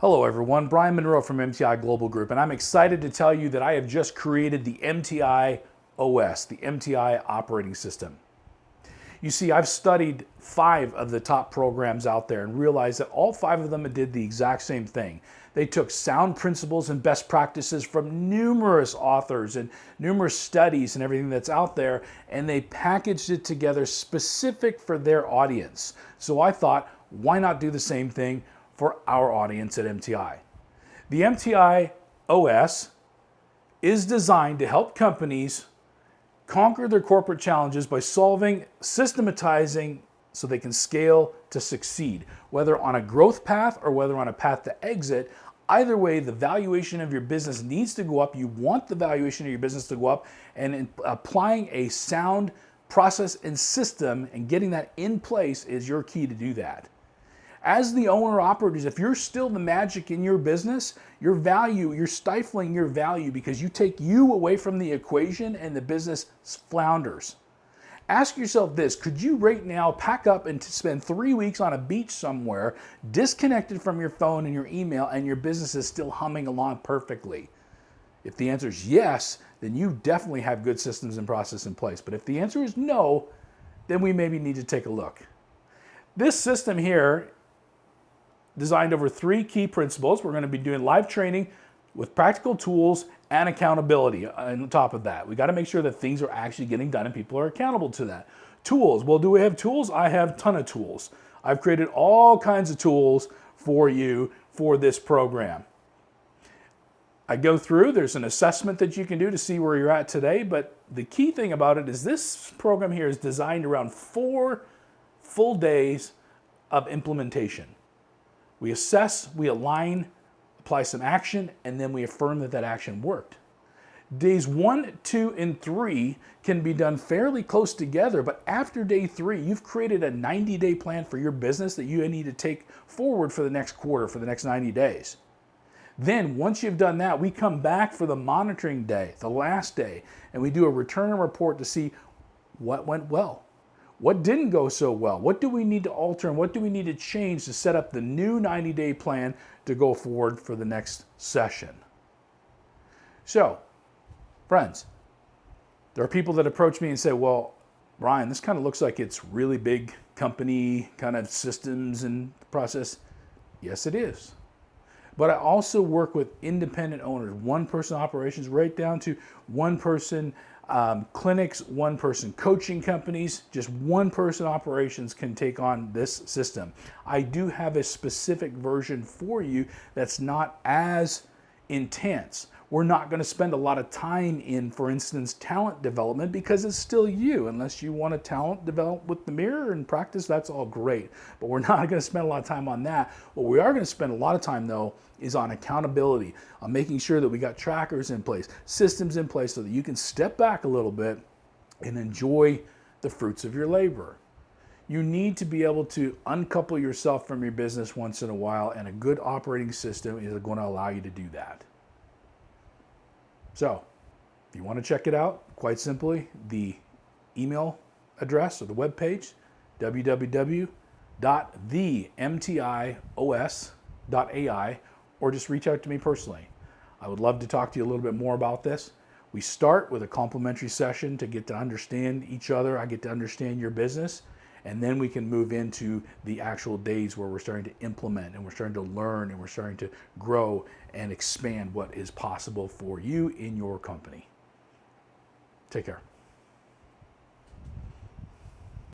Hello everyone, Brian Monroe from MTI Global Group, and I'm excited to tell you that I have just created the MTI OS, the MTI Operating System. You see, I've studied 5 of the top programs out there and realized that all 5 of them did the exact same thing. They took sound principles and best practices from numerous authors and numerous studies and everything that's out there, and they packaged it together specific for their audience. So I thought, why not do the same thing for our audience at MTI? The MTI OS is designed to help companies conquer their corporate challenges by systematizing so they can scale to succeed. Whether on a growth path or whether on a path to exit, either way, the valuation of your business needs to go up. You want the valuation of your business to go up, and in applying a sound process and system and getting that in place is your key to do that. As the owner operators, if you're still the magic in your business, your value, you're stifling your value because you take you away from the equation and the business flounders. Ask yourself this: could you right now pack up and spend 3 weeks on a beach somewhere, disconnected from your phone and your email, and your business is still humming along perfectly? If the answer is yes, then you definitely have good systems and process in place. But if the answer is no, then we maybe need to take a look. This system here designed over 3 key principles. We're going to be doing live training with practical tools and accountability on top of that. We got to make sure that things are actually getting done and people are accountable to that. Tools. Well, do we have tools? I have a ton of tools. I've created all kinds of tools for you for this program. I go through, there's an assessment that you can do to see where you're at today, but the key thing about it is this program here is designed around 4 full days of implementation. We assess, we align, apply some action, and then we affirm that that action worked. Days 1, 2, and 3 can be done fairly close together, but after day 3, you've created a 90-day plan for your business that you need to take forward for the next quarter, for the next 90 days. Then, once you've done that, we come back for the monitoring day, the last day, and we do a return and report to see what went well. What didn't go so well? What do we need to alter and what do we need to change to set up the new 90-day plan to go forward for the next session? So, friends, there are people that approach me and say, well, Brian, this kind of looks like it's really big company kind of systems and process. Yes, it is. But I also work with independent owners, one-person operations, right down to one-person clinics, one-person coaching companies. Just one-person operations can take on this system. I do have a specific version for you that's not as intense. We're not going to spend a lot of time in, for instance, talent development because it's still you. Unless you want to talent develop with the mirror and practice, that's all great. But we're not going to spend a lot of time on that. What we are going to spend a lot of time, though, is on accountability, on making sure that we got trackers in place, systems in place so that you can step back a little bit and enjoy the fruits of your labor. You need to be able to uncouple yourself from your business once in a while, and a good operating system is going to allow you to do that. So, if you want to check it out, quite simply, the email address or the webpage, www.themtios.ai, or just reach out to me personally. I would love to talk to you a little bit more about this. We start with a complimentary session to get to understand each other. I get to understand your business, and then we can move into the actual days where we're starting to implement and we're starting to learn and we're starting to grow and expand what is possible for you in your company. Take care.